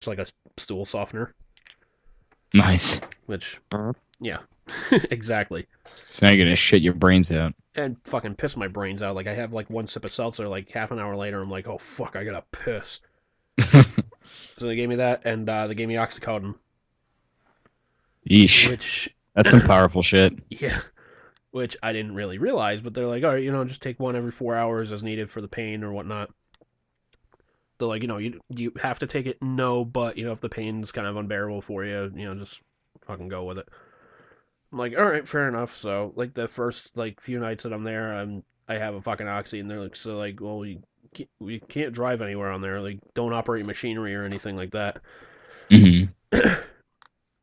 like a stool softener. Nice. Which, yeah, exactly. So now you're gonna shit your brains out. And fucking piss my brains out. Like, I have, like, one sip of seltzer, like, half an hour later, I'm like, oh, fuck, I gotta piss. So they gave me that, and they gave me oxycodone. Yeesh. Which... That's some powerful shit. Yeah. Which I didn't really realize, but they're like, all right, just take one every 4 hours as needed for the pain or whatnot. They're like, you have to take it? No, but, if the pain's kind of unbearable for you, just fucking go with it. I'm like, all right, fair enough. So, like, the first, like, few nights that I'm there, I have a fucking oxy, and they're like, so, like, well, we can't drive anywhere on there. Like, don't operate machinery or anything like that. Mm-hmm.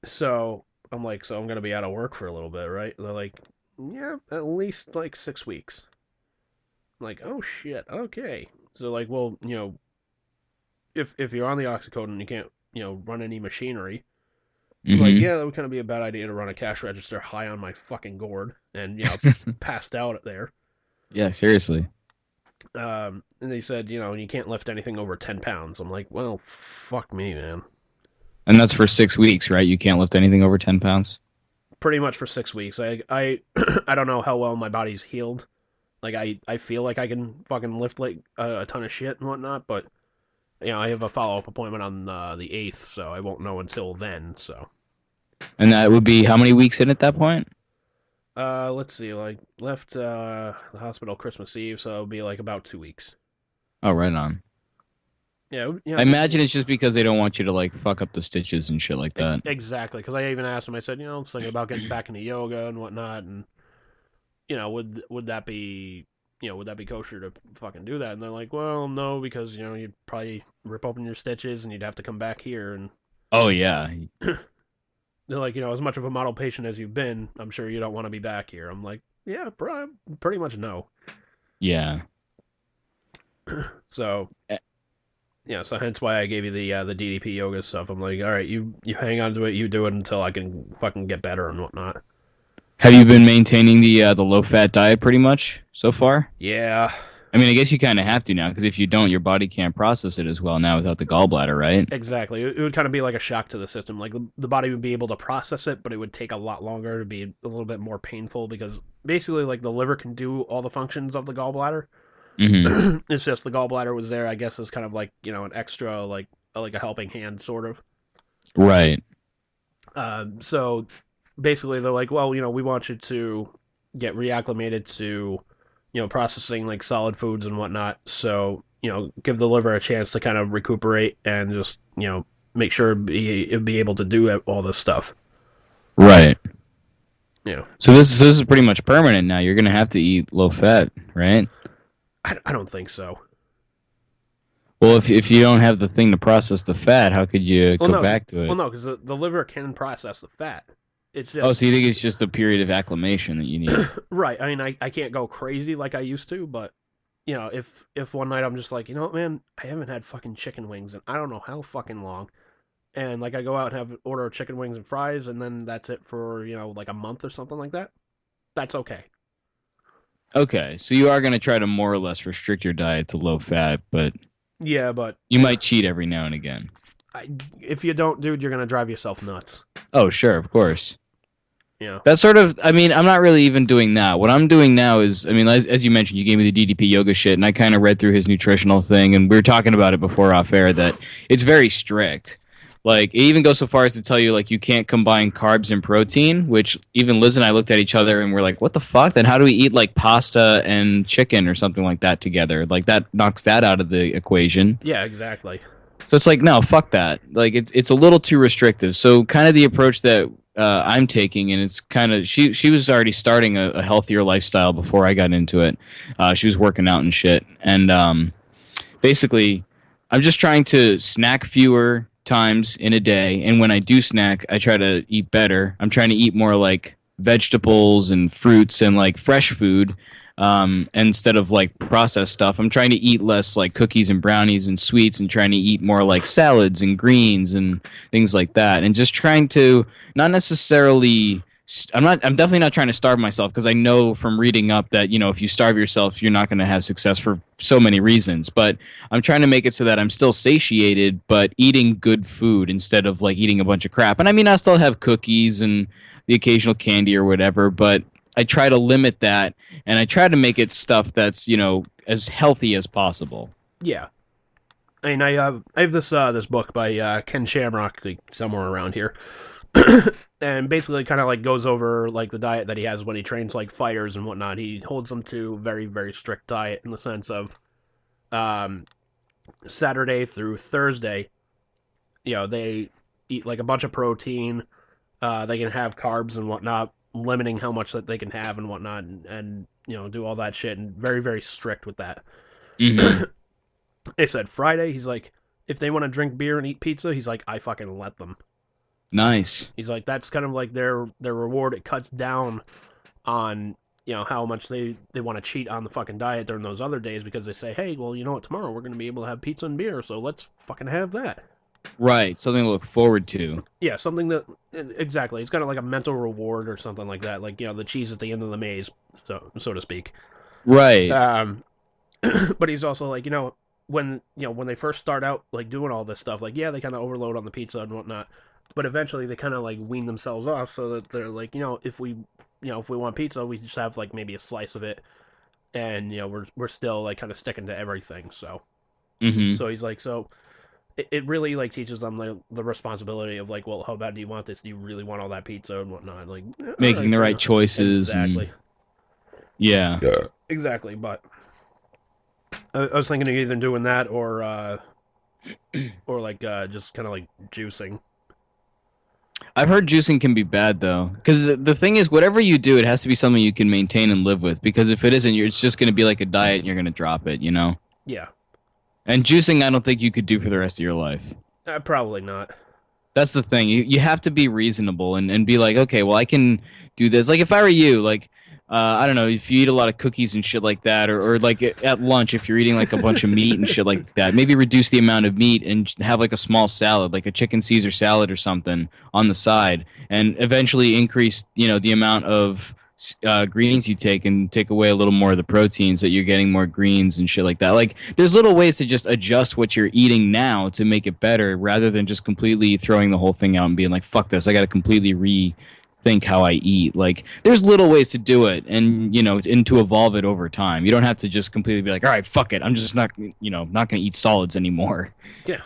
So, I'm like, so I'm going to be out of work for a little bit, right? They're like, yeah, at least, like, 6 weeks. I'm like, oh, shit, okay. So, like, well, if you're on the oxycodone, you can't, run any machinery. Mm-hmm. Like, yeah, that would kind of be a bad idea to run a cash register high on my fucking gourd and, passed out there. Yeah, seriously. And they said, you can't lift anything over 10 pounds. I'm like, well, fuck me, man. And that's for 6 weeks, right? You can't lift anything over 10 pounds? Pretty much for 6 weeks. I I don't know how well my body's healed. Like, I feel like I can fucking lift, like, a ton of shit and whatnot, but, I have a follow-up appointment on the 8th, so I won't know until then, so. And that would be how many weeks in at that point? Let's see, like, left the hospital Christmas Eve, so it'll be, like, about 2 weeks. Oh, right on. Yeah, I imagine it's just because they don't want you to, like, fuck up the stitches and shit like that. Exactly, because I even asked them, I said, I'm thinking about getting back into yoga and whatnot, and, would that be, would that be kosher to fucking do that? And they're like, well, no, because, you'd probably rip open your stitches and you'd have to come back here, and... Oh, yeah. They're like, as much of a model patient as you've been, I'm sure you don't want to be back here. I'm like, yeah, pretty much no. Yeah. So, so hence why I gave you the DDP yoga stuff. I'm like, all right, you hang on to it, you do it until I can fucking get better and whatnot. Have you been maintaining the low-fat diet pretty much so far? Yeah. I mean, I guess you kind of have to now, because if you don't, your body can't process it as well now without the gallbladder, right? Exactly. It would kind of be like a shock to the system. Like, the body would be able to process it, but it would take a lot longer to be a little bit more painful, because basically, like, the liver can do all the functions of the gallbladder. Mm-hmm. It's just the gallbladder was there, I guess, as kind of like, an extra, like a helping hand, sort of. Right. So, basically, they're like, well, we want you to get reacclimated to... processing like solid foods and whatnot. So, give the liver a chance to kind of recuperate and just, make sure it'd be able to do all this stuff. Right. Yeah. So this is pretty much permanent now. You're gonna have to eat low fat, right? I don't think so. Well, if you don't have the thing to process the fat, how could you go back to it? Well, no, because the liver can process the fat. It's just... Oh, so you think it's just a period of acclimation that you need? Right. I mean, I can't go crazy like I used to, but, if one night I'm just like, man, I haven't had fucking chicken wings in I don't know how fucking long. And, like, I go out and order chicken wings and fries, and then that's it for, like a month or something like that. That's okay. Okay, so you are going to try to more or less restrict your diet to low fat, but... Yeah, but... You might cheat every now and again. If you don't, dude, you're going to drive yourself nuts. Oh, sure, of course. Yeah. That's sort of, I mean, I'm not really even doing that. What I'm doing now is, I mean, as you mentioned, you gave me the DDP yoga shit, and I kind of read through his nutritional thing, and we were talking about it before off air, that it's very strict. Like, it even goes so far as to tell you, like, you can't combine carbs and protein, which even Liz and I looked at each other and we're like, what the fuck? Then how do we eat, like, pasta and chicken or something like that together? Like, that knocks that out of the equation. Yeah, exactly. So it's like, no, fuck that. Like, it's a little too restrictive. So kind of the approach that I'm taking, and it's kind of, she was already starting a healthier lifestyle before I got into it. She was working out and shit. And basically, I'm just trying to snack fewer times in a day, and when I do snack, I try to eat better. I'm trying to eat more like vegetables and fruits and like fresh food, instead of like processed stuff. I'm trying to eat less like cookies and brownies and sweets, and trying to eat more like salads and greens and things like that, and just trying to not necessarily I'm definitely not trying to starve myself, because I know from reading up that, if you starve yourself, you're not going to have success for so many reasons. But I'm trying to make it so that I'm still satiated, but eating good food instead of like eating a bunch of crap. And I mean, I still have cookies and the occasional candy or whatever, but I try to limit that, and I try to make it stuff that's, as healthy as possible. Yeah. I mean, I have this book by Ken Shamrock, like, somewhere around here, and basically kind of like goes over like the diet that he has when he trains like fighters and whatnot. He holds them to very very strict diet in the sense of um, Saturday through Thursday, they eat like a bunch of protein. They can have carbs and whatnot, limiting how much that they can have and whatnot, and do all that shit, and very very strict with that. Hmm. They said Friday, he's like, if they want to drink beer and eat pizza, he's like, I fucking let them. Nice. He's like, that's kind of like their reward. It cuts down on how much they want to cheat on the fucking diet during those other days, because they say, hey, well, you know what, tomorrow we're going to be able to have pizza and beer, so let's fucking have that. Right, something to look forward to. Yeah, something that exactly. It's kind of like a mental reward or something like that, like the cheese at the end of the maze, so to speak. Right. But he's also like, when they first start out like doing all this stuff, like, yeah, they kind of overload on the pizza and whatnot, but eventually they kind of like wean themselves off, so that they're like, if we want pizza, we just have like maybe a slice of it, and we're still like kind of sticking to everything. So Hmm. so he's like, so it really like teaches them the responsibility of like, well, how bad do you want this? Do you really want all that pizza and whatnot? Like, all Making right, the fair right enough. choices, Exactly. and yeah. Exactly. But I was thinking of either doing that or like just kind of like juicing. I've heard juicing can be bad though, because the thing is, whatever you do, it has to be something you can maintain and live with. Because if it isn't, it's just going to be like a diet, and you're going to drop it. Yeah. And juicing, I don't think you could do for the rest of your life. Probably not. That's the thing. You have to be reasonable, and be like, okay, well, I can do this. Like if I were you, like I don't know, if you eat a lot of cookies and shit like that, or like at lunch, if you're eating like a bunch of meat and shit like that, maybe reduce the amount of meat and have like a small salad, like a chicken Caesar salad or something on the side, and eventually increase, the amount of greens you take, and take away a little more of the proteins, that you're getting more greens and shit like that. Like there's little ways to just adjust what you're eating now to make it better, rather than just completely throwing the whole thing out and being like, fuck this, I got to completely rethink how I eat. Like there's little ways to do it, and and to evolve it over time. You don't have to just completely be like, all right, fuck it, I'm just not not going to eat solids anymore. Yeah.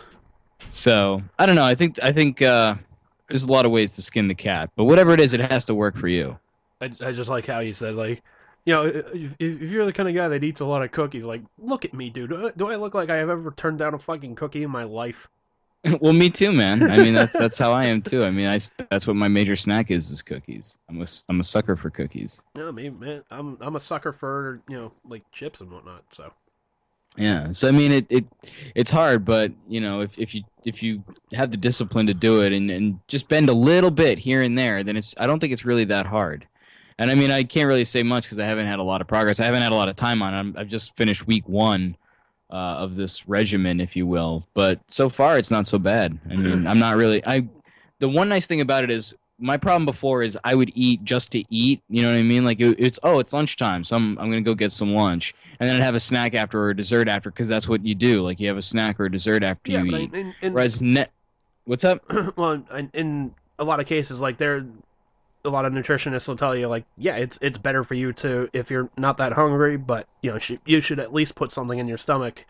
So I don't know, I think there's a lot of ways to skin the cat, but whatever it is, it has to work for you. I just like how you said, like, if you're the kind of guy that eats a lot of cookies, like, look at me, dude. Do I look like I have ever turned down a fucking cookie in my life? Well, me too, man. I mean, that's how I am too. I mean, that's what my major snack is cookies. I'm a sucker for cookies. No, me, man, I'm a sucker for like chips and whatnot. So Yeah. So I mean, it's hard, but if you have the discipline to do it, and just bend a little bit here and there, then I don't think it's really that hard. And I mean, I can't really say much because I haven't had a lot of progress. I haven't had a lot of time on it. I've just finished week one of this regimen, if you will. But so far, it's not so bad. I mean, I'm not really. The one nice thing about it is, my problem before is I would eat just to eat. You know what I mean? Like it's lunchtime, so I'm gonna go get some lunch, and then I'd have a snack after, or a dessert after, because that's what you do. Like you have a snack or a dessert after yeah, you but eat. Whereas what's up? well, in a lot of cases, like a lot of nutritionists will tell you, like, yeah, it's better for you to, if you're not that hungry, but you should at least put something in your stomach,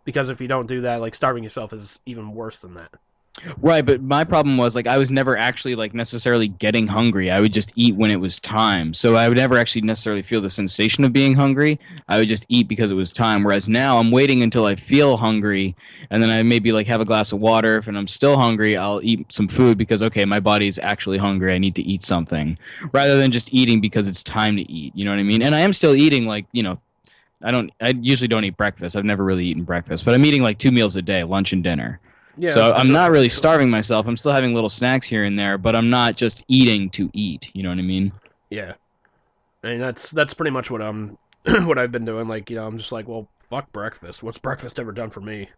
because if you don't do that, like, starving yourself is even worse than that. Right, but my problem was, like, I was never actually like necessarily getting hungry. I would just eat when it was time. So I would never actually necessarily feel the sensation of being hungry. I would just eat because it was time. Whereas now I'm waiting until I feel hungry, and then I maybe like have a glass of water. If I'm still hungry, I'll eat some food because, okay, my body's actually hungry. I need to eat something, rather than just eating because it's time to eat. You know what I mean? And I am still eating, like, I usually don't eat breakfast. I've never really eaten breakfast, but I'm eating like 2 meals a day, lunch and dinner. Yeah, So I'm not really starving myself. I'm still having little snacks here and there, but I'm not just eating to eat. You know what I mean? yeah. I mean, that's pretty much what what I've been doing. Like, I'm just like, well, fuck breakfast. What's breakfast ever done for me?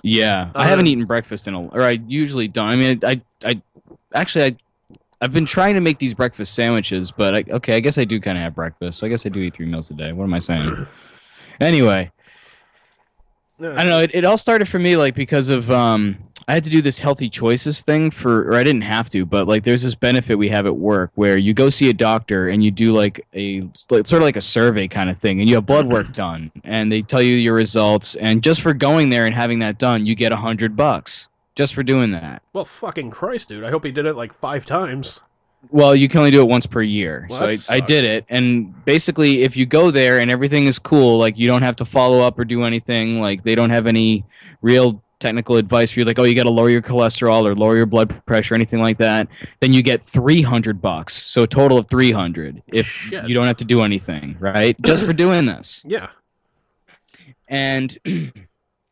Yeah, I haven't eaten breakfast or I usually don't. I mean, I actually I've been trying to make these breakfast sandwiches, but I guess I do kind of have breakfast. So I guess I do eat 3 meals a day. What am I saying? Anyway, I don't know. It all started for me like because of I had to do this healthy choices thing or I didn't have to, but like there's this benefit we have at work where you go see a doctor and you do like sort of like a survey kind of thing, and you have blood work done, and they tell you your results, and just for going there and having that done, you get $100 just for doing that. Well, fucking Christ, dude! I hope he did it like 5 times. Well, you can only do it once per year. Well, So I did it. And basically, if you go there and everything is cool, like you don't have to follow up or do anything, like they don't have any real technical advice for you, like, oh, you got to lower your cholesterol or lower your blood pressure, anything like that, then you get $300. So a total of 300 if you don't have to do anything, right? Just for doing this. Yeah. And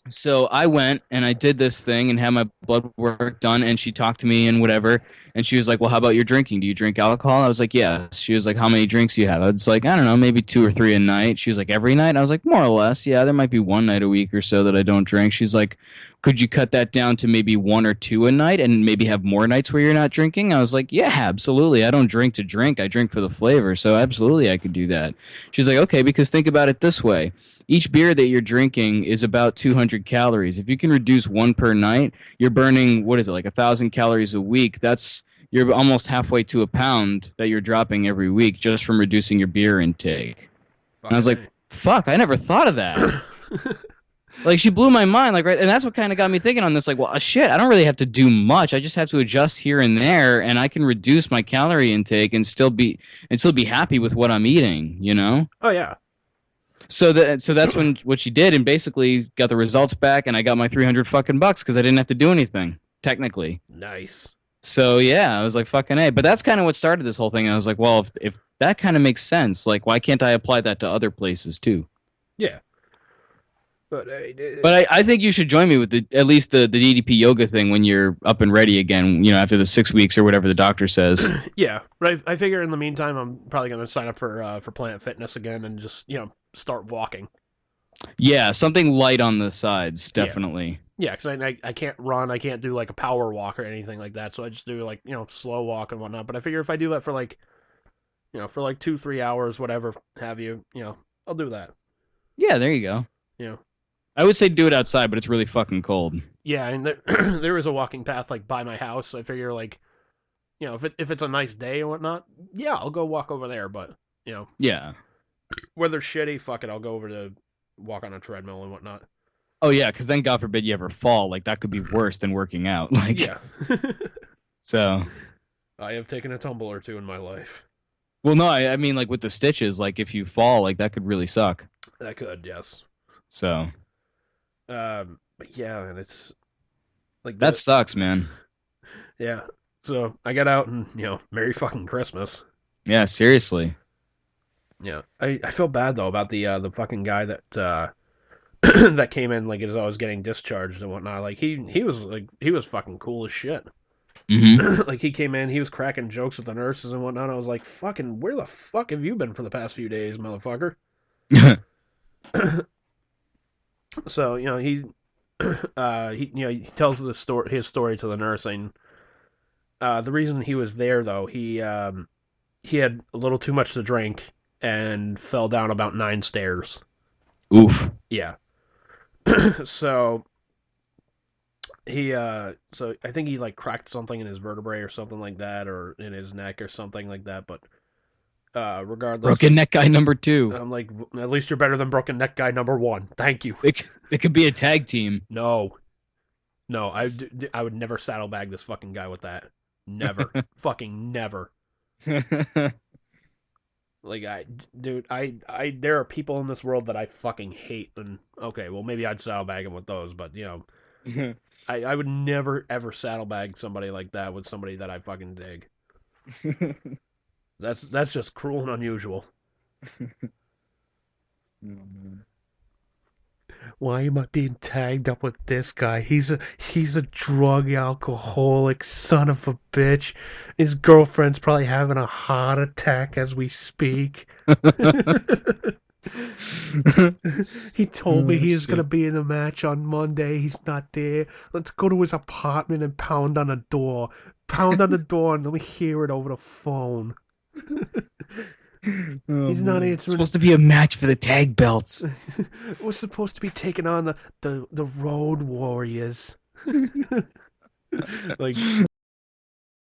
so I went and I did this thing and had my blood work done, and she talked to me and whatever, and she was like, well, how about your drinking? Do you drink alcohol? I was like, yeah. She was like, how many drinks do you have? I was like, I don't know, maybe 2 or 3 a night. She was like, every night? I was like, more or less. Yeah, there might be one night a week or so that I don't drink. She's like, could you cut that down to maybe 1 or 2 a night and maybe have more nights where you're not drinking? I was like, yeah, absolutely. I don't drink to drink. I drink for the flavor. So absolutely I could do that. She's like, okay, because think about it this way. Each beer that you're drinking is about 200 calories. If you can reduce 1 per night, you're burning, what is it, like 1,000 calories a week. You're almost halfway to a pound that you're dropping every week just from reducing your beer intake. And I was like, fuck, I never thought of that. Like, she blew my mind, like, right, and that's what kind of got me thinking on this, like, well, shit, I don't really have to do much. I just have to adjust here and there, and I can reduce my calorie intake and still be happy with what I'm eating, you know? Oh, yeah. So that's what she did, and basically got the results back, and I got my $300 fucking bucks because I didn't have to do anything technically. Nice. So yeah, I was like, fucking A. But that's kind of what started this whole thing. And I was like, well, if that kind of makes sense, like, why can't I apply that to other places too? Yeah. But I think you should join me with at least the DDP yoga thing when you're up and ready again, you know, after the 6 weeks or whatever the doctor says. Yeah, but I figure in the meantime I'm probably going to sign up for Planet Fitness again and just, you know, start walking. Yeah, something light on the sides, definitely. Yeah, because I can't run, I can't do like a power walk or anything like that, so I just do like, you know, slow walk and whatnot. But I figure if I do that for like, you know, for like 2-3 hours, whatever have you, you know, I'll do that. Yeah, there you go. You know. I would say do it outside, but it's really fucking cold. Yeah, and there is a walking path like by my house. So I figure like, you know, if it's a nice day and whatnot, yeah, I'll go walk over there. But you know, yeah, weather's shitty. Fuck it, I'll go over to walk on a treadmill and whatnot. Oh yeah, because then God forbid you ever fall. Like that could be worse than working out. Like yeah. So I have taken a tumble or two in my life. Well, no, I mean like with the stitches. Like if you fall, like that could really suck. That could, yes. So. But yeah, and it's like that sucks, man. Yeah. So I got out and, you know, Merry fucking Christmas. Yeah, seriously. Yeah. I feel bad though about the fucking guy that that came in like as I was getting discharged and whatnot. Like he was fucking cool as shit. Mm-hmm. Like he came in, he was cracking jokes with the nurses and whatnot. I was like, fucking, where the fuck have you been for the past few days, motherfucker? So, you know, he tells his story to the nurse, and the reason he was there though, he had a little too much to drink and fell down about 9 stairs. Oof. Yeah. So I think he like cracked something in his vertebrae or something like that, or in his neck or something like that, but regardless, broken neck guy number 2. I'm like, at least you're better than broken neck guy number 1. Thank you. It could be a tag team. No, I would never saddlebag this fucking guy with that. Never. Fucking never. Like, there are people in this world that I fucking hate, and okay, well, maybe I'd saddlebag him with those, but, you know, I would never, ever saddlebag somebody like that with somebody that I fucking dig. That's just cruel and unusual. Why am I being tagged up with this guy? He's a drug alcoholic son of a bitch. His girlfriend's probably having a heart attack as we speak. He told me Oh, he was gonna shit. be in the match on Monday. He's not there. Let's go to his apartment and pound on the door. Pound on the door and let me hear it over the phone. Oh He's not man, it's answering. supposed to be a match for the tag belts. We're supposed to be taking on the Road Warriors. Like